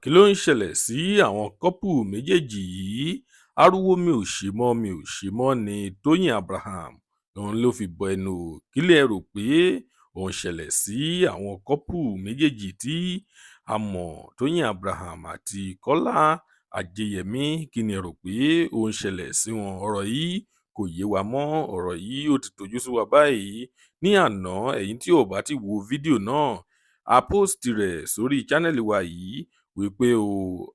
Kí ló ń ṣẹlẹ̀ sí àwọn kọ́pù méjèèjì yìí? Ariwo mi ò ṣe mọ́ mi ò ṣe mọ́ ni Tóyìn Abraham òun ló fi bọ ẹnu o. Kí lẹ rò pé ó ń ṣẹlẹ̀ sí àwọn kọ́pù méjèèjì tí a mọ̀, Tóyìn Abraham àti Kọ́lá Ajeyemi? Kí ni ẹ rò pé ó ń ṣẹlẹ̀ sí wọn? Ọ̀rọ̀ yìí kò yé wa mọ́, ọ̀rọ̀ yìí ó ti tojú sú wa báyìí. Ní àná, ẹ̀yin tí ò bá ti wo fídíò náà, a post rẹ̀ sórí chánẹ́ẹ̀lì wa yìí wípé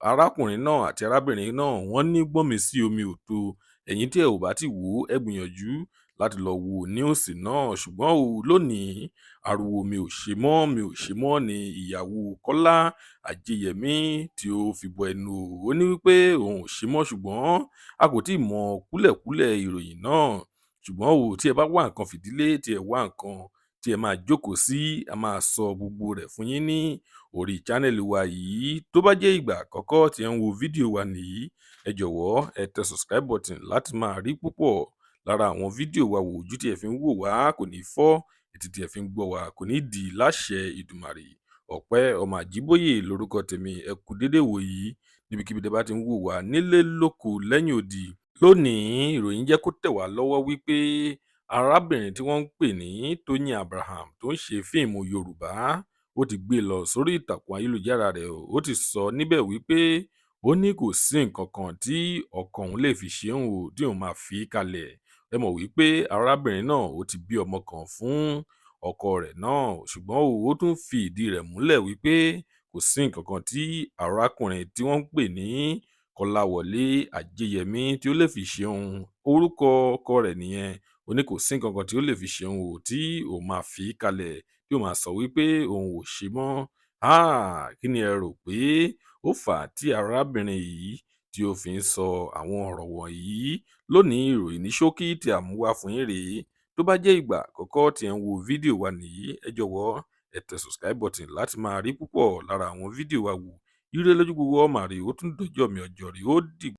arákùnrin náà àti arábìnrin náà wọ́n ní gbọ́nmi sí omi ò tó. Ẹ̀yin tí ẹ ò bá ti wò ó, ẹ gbìyànjú láti lọ wo news náà. Ṣùgbọ́n lónìí, ariwo mi ò ṣe mọ́ ni ìyàwó Kọ́lá Ajeyemi tí ó fi bọ ẹnu o. Ó ní wípé òun ò ṣe mọ́, ṣùgbọ́n a kò tíì mọ kúlẹ̀kúlẹ̀ ìròyìn náà. Ṣùgbọ́n tí ẹ bá wá nǹkan fìdílé, tí ẹ wá nǹkan tí ẹ máa jókòó sí, a máa sọ gbogbo rẹ̀ fún yín ní orí chánẹ́ẹ̀lì wa yìí. Tó bá jẹ́ ìgbà àkọ́kọ́ tí ẹ ń wo fídíò wa nìyí, ẹ jọ̀wọ́ ẹ tẹ subscribe button láti máa rí púpọ̀ lára àwọn fídíò wa wò. Ojú tí ẹ fi ń wò wá kò ní fọ́, etí tí ẹ fi ń gbọ́ wa kò ní di láṣẹ Ìdùmarè. Ọpẹ́ ọmọ Àjíbóyè lórúkọ tèmi. Ẹ kú dédé wò yìí níbikíbi tẹ́ bá ti ń wò wá, nílé lóko lẹ́yìn odi. Lónìí, ìròyìn jẹ́ kó tẹ̀ wá lọ́wọ́ wípé arábìnrin tí wọ́n ń pè ní Tóyìn Abraham tó ń ṣe fíìmù Yorùbá, ó ti gbé lọ sórí ìtàkùn ayélujára rẹ̀ o. Ó ti sọ níbẹ̀ wípé ó ní kò sí nǹkan kan tí ọkọ òun lè fi ṣe òun o, tí òun máa fi kalẹ̀. Ẹ mọ̀ wípé arábìnrin náà ó ti bí ọmọ kan fún ọkọ rẹ̀ náà, ṣùgbọ́n ó tún fi ìdí rẹ̀ múlẹ̀ wípé kò sí nǹkan kan tí arákùnrin tí wọ́n ń pè ní Kọ́láwọlé Ajeyemi tí ó lè fi ṣe òun. Orúkọ ọkọ rẹ̀ nìyẹn. Ó ní kò sí nǹkan kan tí ó lè fi ṣe òun o, tí òun máa fi kalẹ̀, tí òun máa sọ wípé òun ò ṣe mọ́. Kí ni ẹ rò pé ó fà á tí arábìnrin yìí tí ó fi ń sọ àwọn ọ̀rọ̀ wọ̀nyí? Lónìí, ìròyìn ní ṣókí tí a mú wá fún yín rèé. Tó bá jẹ́ ìgbà àkọ́kọ́ tí ẹ ń wo fídíò wa nìyí, ẹ jọ̀wọ́ ẹ tẹ subscribe button láti máa rí púpọ̀ lára àwọn fídíò wa wò. Ire lójú gbogbo ọmọ rè, ó tún dọjọ́ mi ọjọ́ rè, ó dìgbà.